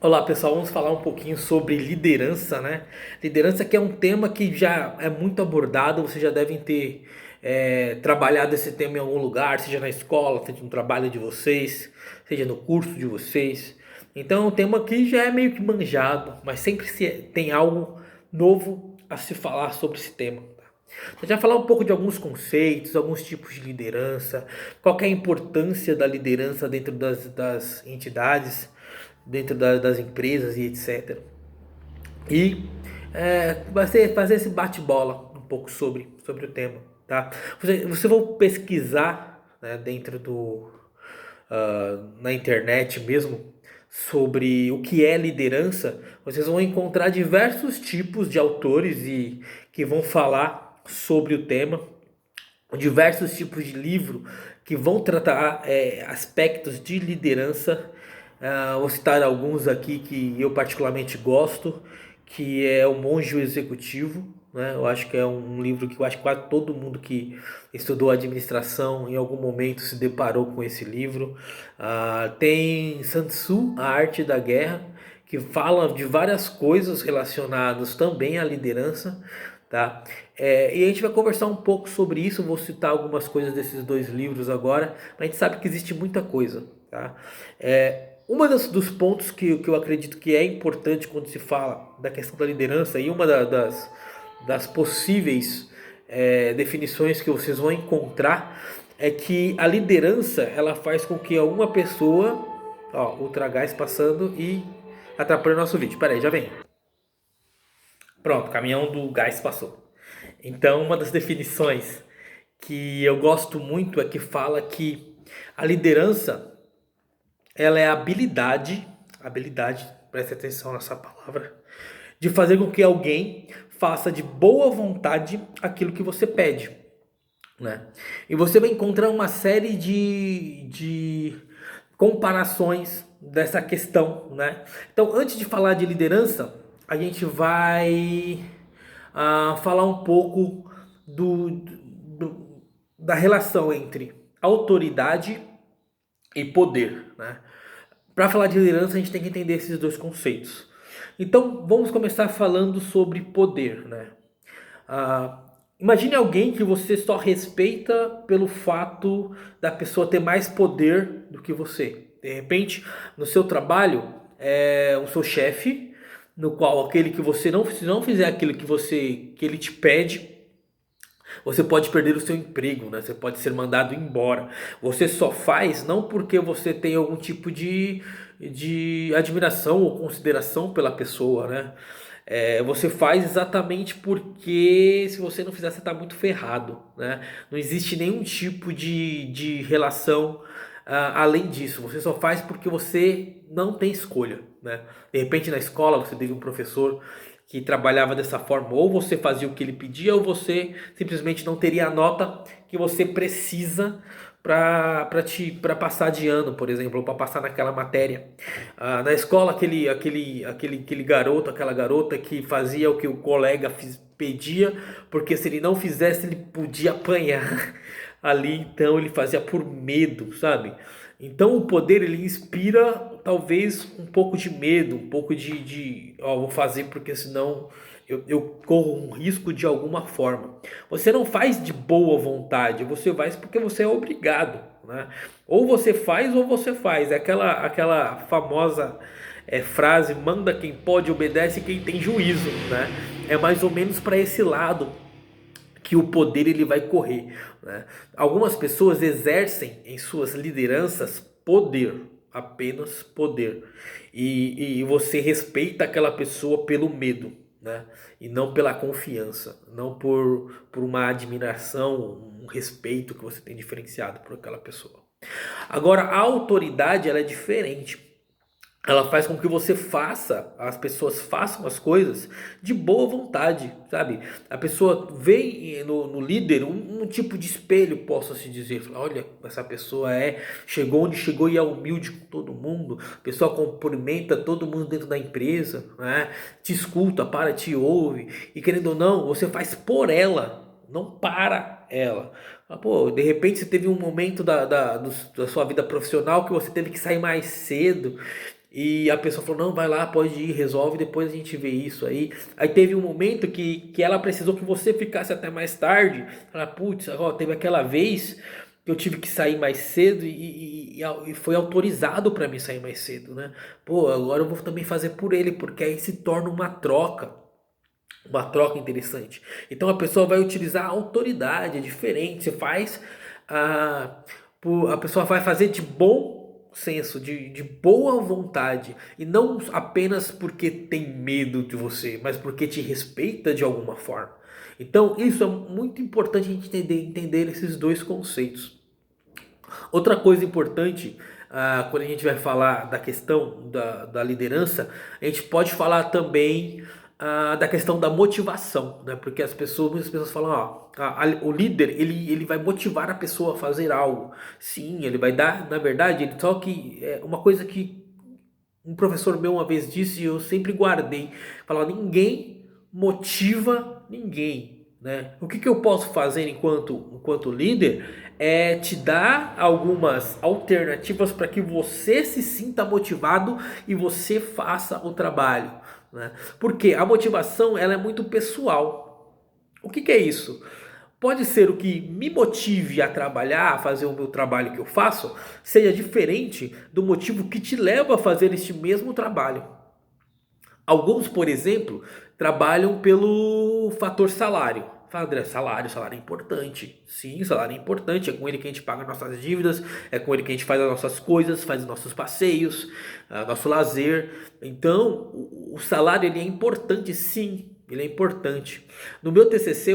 Olá pessoal, vamos falar um pouquinho sobre liderança, né? Liderança que é um tema que já é muito abordado, vocês já devem ter trabalhado esse tema em algum lugar, seja na escola, seja no trabalho de vocês, seja no curso de vocês. Então é um tema que já é meio que manjado, mas sempre tem algo novo a se falar sobre esse tema. Tá? A gente vai falar um pouco de alguns conceitos, alguns tipos de liderança, qual que é a importância da liderança dentro das entidades, dentro das empresas e etc. E vai ser fazer esse bate-bola um pouco sobre o tema. Tá? Você vai pesquisar, né, dentro na internet mesmo sobre o que é liderança, vocês vão encontrar diversos tipos de autores e que vão falar sobre o tema, diversos tipos de livro que vão tratar aspectos de liderança. Vou citar alguns aqui que eu particularmente gosto, que é O Monge e o Executivo. Né? Eu acho que é um livro que eu acho que quase todo mundo que estudou administração em algum momento se deparou com esse livro. Tem Sun Tzu, A Arte da Guerra, que fala de várias coisas relacionadas também à liderança, tá? E a gente vai conversar um pouco sobre isso. Vou citar algumas coisas desses dois livros agora, mas a gente sabe que existe muita coisa, tá? Uma dos pontos que eu acredito que é importante quando se fala da questão da liderança, e uma das possíveis definições que vocês vão encontrar, é que a liderança ela faz com que alguma pessoa, ó, ultragás passando e atrapalhando o nosso vídeo. Pera aí, já vem. Pronto, o caminhão do gás passou. Então, uma das definições que eu gosto muito é que fala que a liderança ela é a habilidade, preste atenção nessa palavra, de fazer com que alguém faça de boa vontade aquilo que você pede, né? E você vai encontrar uma série de comparações dessa questão, né? Então, antes de falar de liderança, a gente vai falar um pouco da relação entre autoridade e poder, né? Para falar de liderança, a gente tem que entender esses dois conceitos. Então, vamos começar falando sobre poder, né? Ah, Imagine alguém que você só respeita pelo fato da pessoa ter mais poder do que você. De repente, no seu trabalho, o seu chefe, no qual aquele que você não, se não fizer aquilo que ele te pede, você pode perder o seu emprego, né? Você pode ser mandado embora. Você só faz não porque você tem algum tipo de admiração ou consideração pela pessoa, né? Você faz exatamente porque se você não fizer, você está muito ferrado, né? Não existe nenhum tipo de relação além disso. Você só faz porque você não tem escolha, né? De repente na escola você teve um professor que trabalhava dessa forma, ou você fazia o que ele pedia, ou você simplesmente não teria a nota que você precisa para passar de ano, por exemplo, ou para passar naquela matéria. Na escola, aquele garoto, aquela garota que fazia o que o colega pedia, porque se ele não fizesse, ele podia apanhar ali, então ele fazia por medo, sabe? Então o poder ele inspira talvez um pouco de medo, um pouco ó, vou fazer porque senão eu corro um risco de alguma forma. Você não faz de boa vontade, você faz porque você é obrigado, né? Ou você faz ou você faz. É aquela famosa frase: manda quem pode, obedece quem tem juízo, né? É mais ou menos para esse lado que o poder ele vai correr, né? Algumas pessoas exercem em suas lideranças poder, apenas poder, e você respeita aquela pessoa pelo medo, né? E não pela confiança, não por uma admiração, um respeito que você tem diferenciado por aquela pessoa. Agora, a autoridade ela é diferente. Ela faz com que você faça, as pessoas façam as coisas de boa vontade, sabe? A pessoa vê no líder um tipo de espelho, posso assim dizer. Olha, essa pessoa chegou onde chegou e é humilde com todo mundo. A pessoa cumprimenta todo mundo dentro da empresa, né? Te escuta, te ouve. E querendo ou não, você faz por ela, não para ela. Pô, de repente você teve um momento da sua vida profissional que você teve que sair mais cedo E a pessoa falou, não, vai lá, pode ir, resolve, depois a gente vê isso aí. Aí teve um momento que ela precisou que você ficasse até mais tarde. Ela, putz, ó, teve aquela vez que eu tive que sair mais cedo e foi autorizado para mim sair mais cedo, né? Pô, agora eu vou também fazer por ele, porque aí se torna uma troca interessante. Então a pessoa vai utilizar a autoridade, é diferente. Você faz a, a pessoa vai fazer de bom senso, de boa vontade, e não apenas porque tem medo de você, mas porque te respeita de alguma forma. Então isso é muito importante a gente entender esses dois conceitos. Outra coisa importante, quando a gente vai falar da questão da liderança, a gente pode falar também da questão da motivação, né? Porque muitas pessoas falam, ó, o líder ele vai motivar a pessoa a fazer algo. Sim, ele vai dar, na verdade, só que é uma coisa que um professor meu uma vez disse e eu sempre guardei, falava, ninguém motiva ninguém, né? O que eu posso fazer enquanto líder é te dar algumas alternativas para que você se sinta motivado e você faça o trabalho, né? Porque a motivação ela é muito pessoal. O que é isso? Pode ser o que me motive a trabalhar, a fazer o meu trabalho que eu faço, seja diferente do motivo que te leva a fazer este mesmo trabalho. Alguns, por exemplo, trabalham pelo fator salário. Fala, André, salário é importante. Sim, salário é importante. É com ele que a gente paga nossas dívidas, é com ele que a gente faz as nossas coisas, faz os nossos passeios, nosso lazer. Então, o salário ele é importante, sim, ele é importante. No meu TCC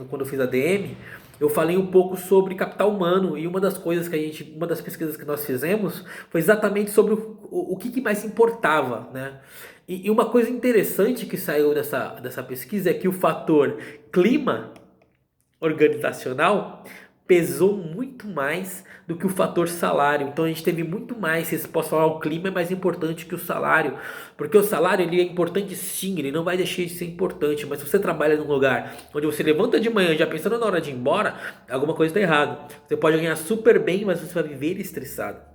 quando eu fiz a DM, eu falei um pouco sobre capital humano e uma das pesquisas que nós fizemos foi exatamente sobre o que mais importava, né? E uma coisa interessante que saiu dessa pesquisa é que o fator clima organizacional pesou muito mais do que o fator salário. Então a gente teve muito mais, se posso falar, o clima é mais importante que o salário, porque o salário ele é importante sim, ele não vai deixar de ser importante, mas se você trabalha num lugar onde você levanta de manhã já pensando na hora de ir embora, alguma coisa está errada. Você pode ganhar super bem, mas você vai viver estressado.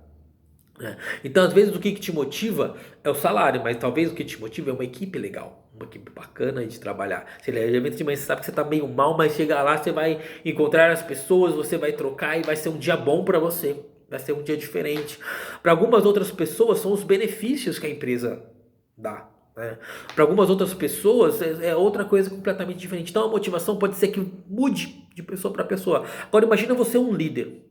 Então, às vezes, o que te motiva é o salário, mas talvez o que te motiva é uma equipe legal, uma equipe bacana de trabalhar. Você geralmente de manhã você sabe que você está meio mal, mas chega lá, você vai encontrar as pessoas, você vai trocar e vai ser um dia bom para você. Vai ser um dia diferente. Para algumas outras pessoas, são os benefícios que a empresa dá. Né? Para algumas outras pessoas, é outra coisa completamente diferente. Então, a motivação pode ser que mude de pessoa para pessoa. Agora, imagina você um líder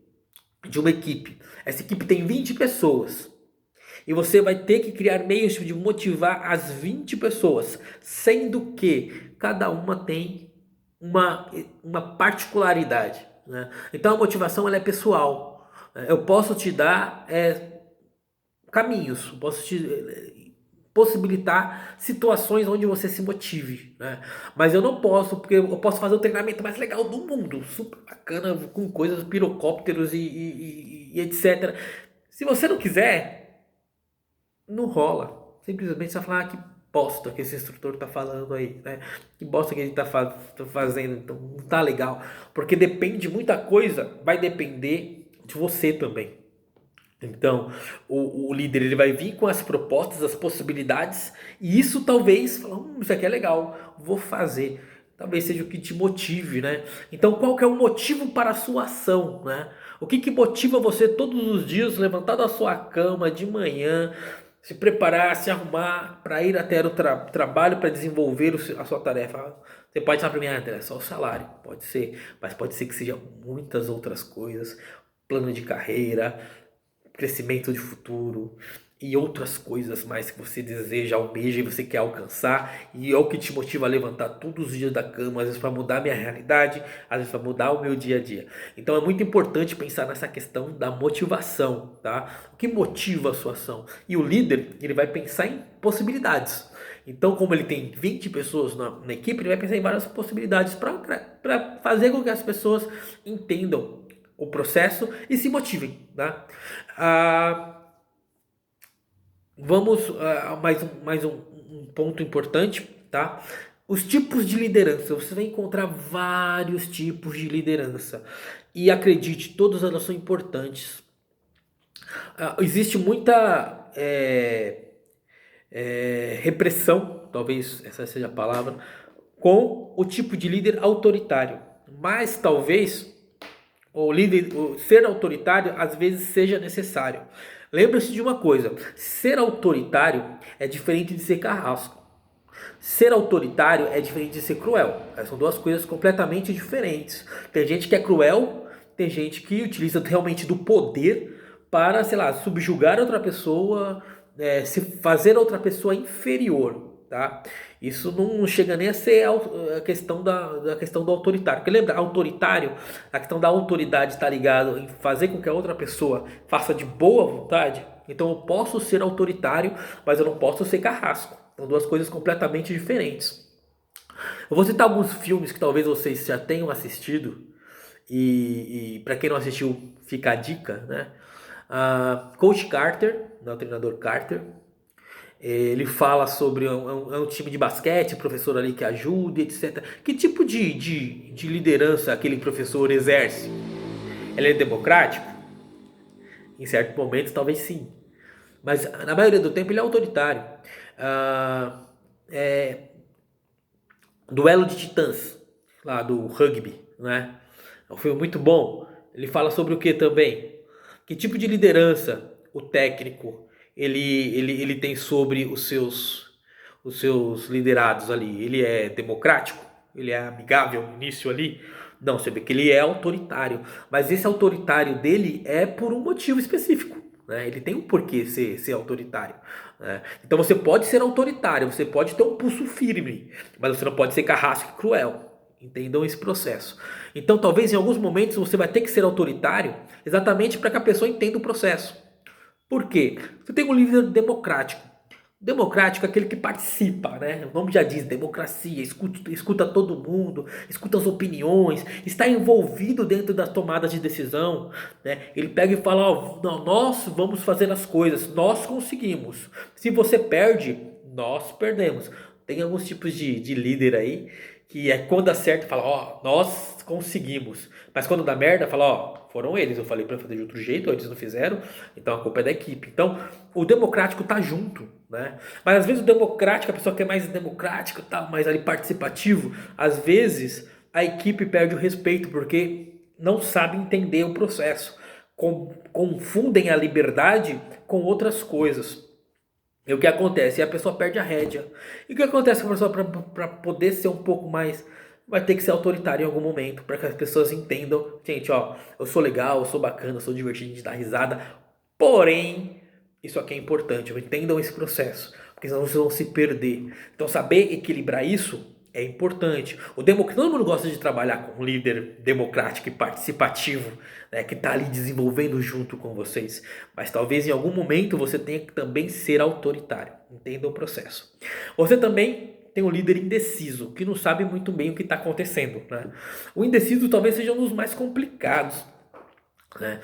de uma equipe. Essa equipe tem 20 pessoas. E você vai ter que criar meios de motivar as 20 pessoas, sendo que cada uma tem uma particularidade. Né? Então a motivação ela é pessoal. Eu posso te dar caminhos, posso te possibilitar situações onde você se motive, né? Mas eu não posso, porque eu posso fazer o treinamento mais legal do mundo, super bacana, com coisas, pirocópteros e etc. Se você não quiser, não rola. Simplesmente você vai falar, que bosta que esse instrutor tá falando aí, né? Que bosta que ele tá fazendo, então não tá legal. Porque depende muita coisa, vai depender de você também. Então, o líder ele vai vir com as propostas, as possibilidades, e isso talvez, isso aqui é legal, vou fazer. Talvez seja o que te motive, né? Então, qual que é o motivo para a sua ação, né? O que motiva você todos os dias levantar da sua cama de manhã, se preparar, se arrumar para ir até o trabalho para desenvolver a sua tarefa? Você pode falar para mim, André, só o salário, pode ser, mas pode ser que seja muitas outras coisas, plano de carreira, crescimento de futuro e outras coisas mais que você deseja, almeja e você quer alcançar, e é o que te motiva a levantar todos os dias da cama, às vezes para mudar a minha realidade, às vezes para mudar o meu dia a dia. Então é muito importante pensar nessa questão da motivação, tá? O que motiva a sua ação? E o líder, ele vai pensar em possibilidades. Então, como ele tem 20 pessoas na equipe, ele vai pensar em várias possibilidades para fazer com que as pessoas entendam o processo e se motivem, tá? Ah, vamos a mais um ponto importante, tá? Os tipos de liderança. Você vai encontrar vários tipos de liderança. E acredite, todas elas são importantes. repressão, talvez essa seja a palavra, com o tipo de líder autoritário. Mas talvez o ser autoritário às vezes seja necessário. Lembre-se de uma coisa: ser autoritário é diferente de ser carrasco. Ser autoritário é diferente de ser cruel. São duas coisas completamente diferentes. Tem gente que é cruel, tem gente que utiliza realmente do poder para, sei lá, subjugar outra pessoa, se fazer outra pessoa inferior, tá? Isso não chega nem a ser a questão da questão do autoritário. Porque lembra, autoritário, a questão da autoridade está ligado em fazer com que a outra pessoa faça de boa vontade. Então eu posso ser autoritário, mas eu não posso ser carrasco. São duas coisas completamente diferentes. Eu vou citar alguns filmes que talvez vocês já tenham assistido. E para quem não assistiu, fica a dica, né? Coach Carter, né, o treinador Carter, ele fala sobre um time de basquete, professor ali que ajuda, etc. Que tipo de liderança aquele professor exerce? Ele é democrático? Em certos momentos, talvez sim. Mas na maioria do tempo ele é autoritário. Ah, é, Duelo de Titãs, lá do rugby, né? É um filme muito bom. Ele fala sobre o que também? Que tipo de liderança o técnico ele tem sobre os seus liderados ali? Ele é democrático? Ele é amigável no início ali? Não, você vê que ele é autoritário. Mas esse autoritário dele é por um motivo específico, né? Ele tem um porquê ser autoritário, né? Então você pode ser autoritário, você pode ter um pulso firme, mas você não pode ser carrasco e cruel. Entendam esse processo. Então, talvez em alguns momentos você vai ter que ser autoritário exatamente para que a pessoa entenda o processo. Por quê? Você tem um líder democrático. Democrático é aquele que participa, né? O nome já diz, democracia, escuta todo mundo, escuta as opiniões, está envolvido dentro das tomadas de decisão, né? Ele pega e fala, ó, não, nós vamos fazer as coisas, nós conseguimos. Se você perde, nós perdemos. Tem alguns tipos de líder aí que é quando acerta fala, ó, nós conseguimos. Mas quando dá merda, fala, ó, foram eles, eu falei para fazer de outro jeito, eles não fizeram, então a culpa é da equipe. Então, o democrático tá junto, né? Mas às vezes o democrático, a pessoa que é mais democrático, tá mais ali participativo, às vezes a equipe perde o respeito porque não sabe entender o processo. Confundem a liberdade com outras coisas. E o que acontece? E a pessoa perde a rédea. E o que acontece com a pessoa para poder ser um pouco mais. Vai ter que ser autoritário em algum momento. Para que as pessoas entendam. Gente, ó, eu sou legal, eu sou bacana, eu sou divertido de dar risada. Porém, isso aqui é importante. Entendam esse processo. Porque senão vocês vão se perder. Então, saber equilibrar isso é importante. Todo mundo gosta de trabalhar com um líder democrático e participativo, né, que está ali desenvolvendo junto com vocês. Mas talvez em algum momento você tenha que também ser autoritário. Entenda o processo. Você também tem um líder indeciso, que não sabe muito bem o que está acontecendo, né? O indeciso talvez seja um dos mais complicados, né,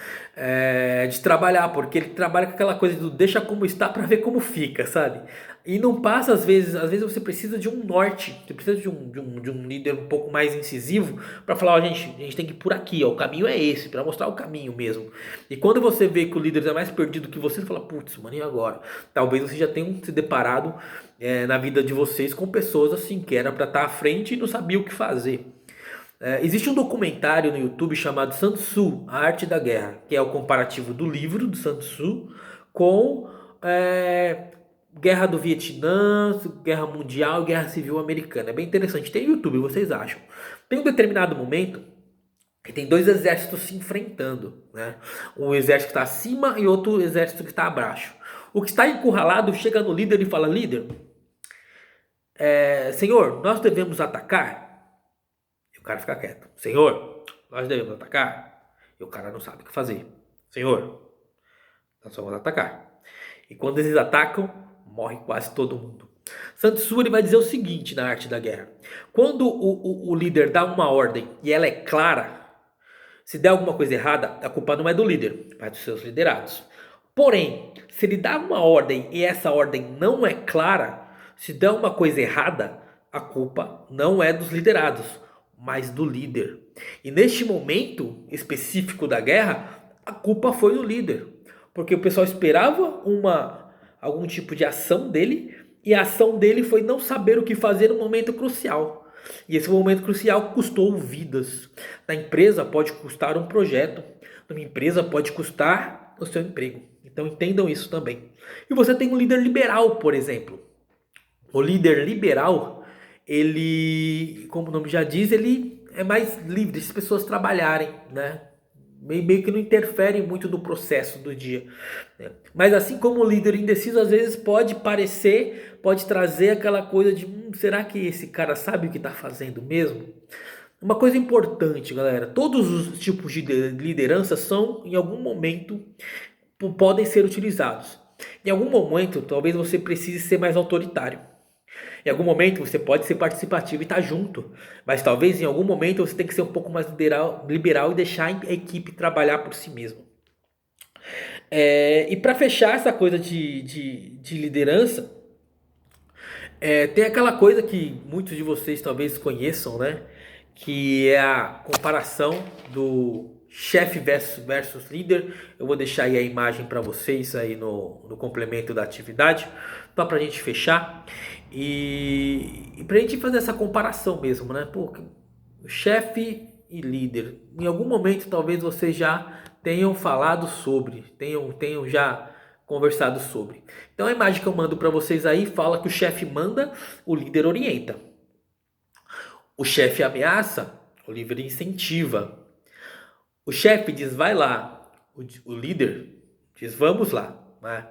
de trabalhar, porque ele trabalha com aquela coisa do deixa como está para ver como fica, sabe? E não passa às vezes você precisa de um norte, você precisa de um líder um pouco mais incisivo para falar, ó, gente, a gente tem que ir por aqui, ó, o caminho é esse, para mostrar o caminho mesmo. E quando você vê que o líder é mais perdido que você fala, putz, mano, e agora? Talvez vocês já tenham se deparado na vida de vocês com pessoas assim, que era para estar à frente e não sabia o que fazer. Existe um documentário no YouTube chamado Sun Tzu, A Arte da Guerra, que é o comparativo do livro do Sun Tzu com Guerra do Vietnã, Guerra Mundial e Guerra Civil Americana. É bem interessante. Tem no YouTube, vocês acham. Tem um determinado momento que tem dois exércitos se enfrentando, né? Um exército que está acima e outro exército que está abaixo. O que está encurralado chega no líder e fala, líder, senhor, nós devemos atacar? O cara fica quieto. Senhor, nós devemos atacar? E o cara não sabe o que fazer. Senhor, nós vamos atacar. E quando eles atacam, morre quase todo mundo. Sun Tzu ele vai dizer o seguinte na Arte da Guerra. Quando o líder dá uma ordem e ela é clara, se der alguma coisa errada, a culpa não é do líder, mas dos seus liderados. Porém, se ele dá uma ordem e essa ordem não é clara, se der uma coisa errada, a culpa não é dos liderados, mas do líder. E neste momento específico da guerra, a culpa foi do líder. Porque o pessoal esperava algum tipo de ação dele, e a ação dele foi não saber o que fazer no momento crucial. E esse momento crucial custou vidas. Na empresa pode custar um projeto, numa empresa pode custar o seu emprego. Então entendam isso também. E você tem um líder liberal, por exemplo. O líder liberal, ele, como o nome já diz, ele é mais livre, as pessoas trabalharem, né? Meio que não interfere muito no processo do dia, né? Mas assim como o líder indeciso, às vezes pode parecer, pode trazer aquela coisa de será que esse cara sabe o que está fazendo mesmo? Uma coisa importante, galera, todos os tipos de liderança são, em algum momento, podem ser utilizados. Em algum momento, talvez você precise ser mais autoritário. Em algum momento você pode ser participativo e estar junto, mas talvez em algum momento você tem que ser um pouco mais liberal e deixar a equipe trabalhar por si mesmo. E para fechar essa coisa de liderança, tem aquela coisa que muitos de vocês talvez conheçam, né? Que é a comparação do chefe versus líder. Eu vou deixar aí a imagem para vocês aí no complemento da atividade, só para a gente fechar e para a gente fazer essa comparação mesmo, né? Pô, chefe e líder. Em algum momento talvez vocês já tenham falado sobre, tenham já conversado sobre. Então a imagem que eu mando para vocês aí fala que o chefe manda, o líder orienta. O chefe ameaça, o líder incentiva. O chefe diz vai lá, o líder diz vamos lá, né?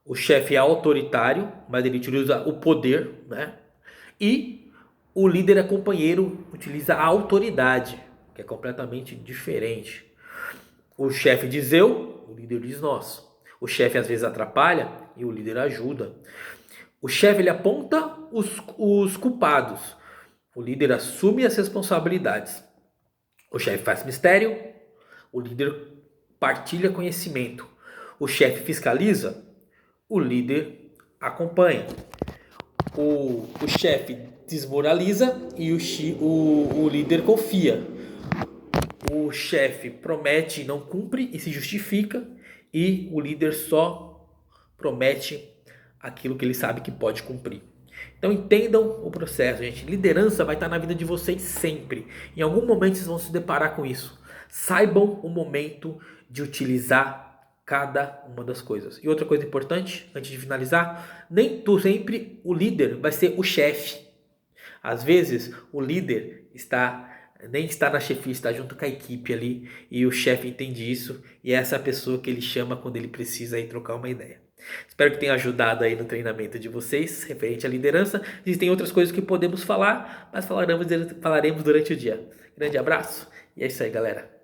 O chefe é autoritário, mas ele utiliza o poder, né? E o líder é companheiro, utiliza a autoridade, que é completamente diferente. O chefe diz eu, o líder diz nós. O chefe às vezes atrapalha e o líder ajuda. O chefe ele aponta os culpados. O líder assume as responsabilidades. O chefe faz mistério. O líder partilha conhecimento. O chefe fiscaliza. O líder acompanha. O chefe desmoraliza e o líder confia. O chefe promete e não cumpre e se justifica, e o líder só promete aquilo que ele sabe que pode cumprir. Então entendam o processo, gente. Liderança vai estar na vida de vocês sempre. Em algum momento vocês vão se deparar com isso. Saibam o momento de utilizar cada uma das coisas. E outra coisa importante, antes de finalizar, nem sempre o líder vai ser o chefe. Às vezes o líder nem está na chefia, está junto com a equipe ali, e o chefe entende isso, e é essa pessoa que ele chama quando ele precisa aí trocar uma ideia. Espero que tenha ajudado aí no treinamento de vocês, referente à liderança. Existem outras coisas que podemos falar, mas falaremos durante o dia. Grande abraço, e é isso aí, galera.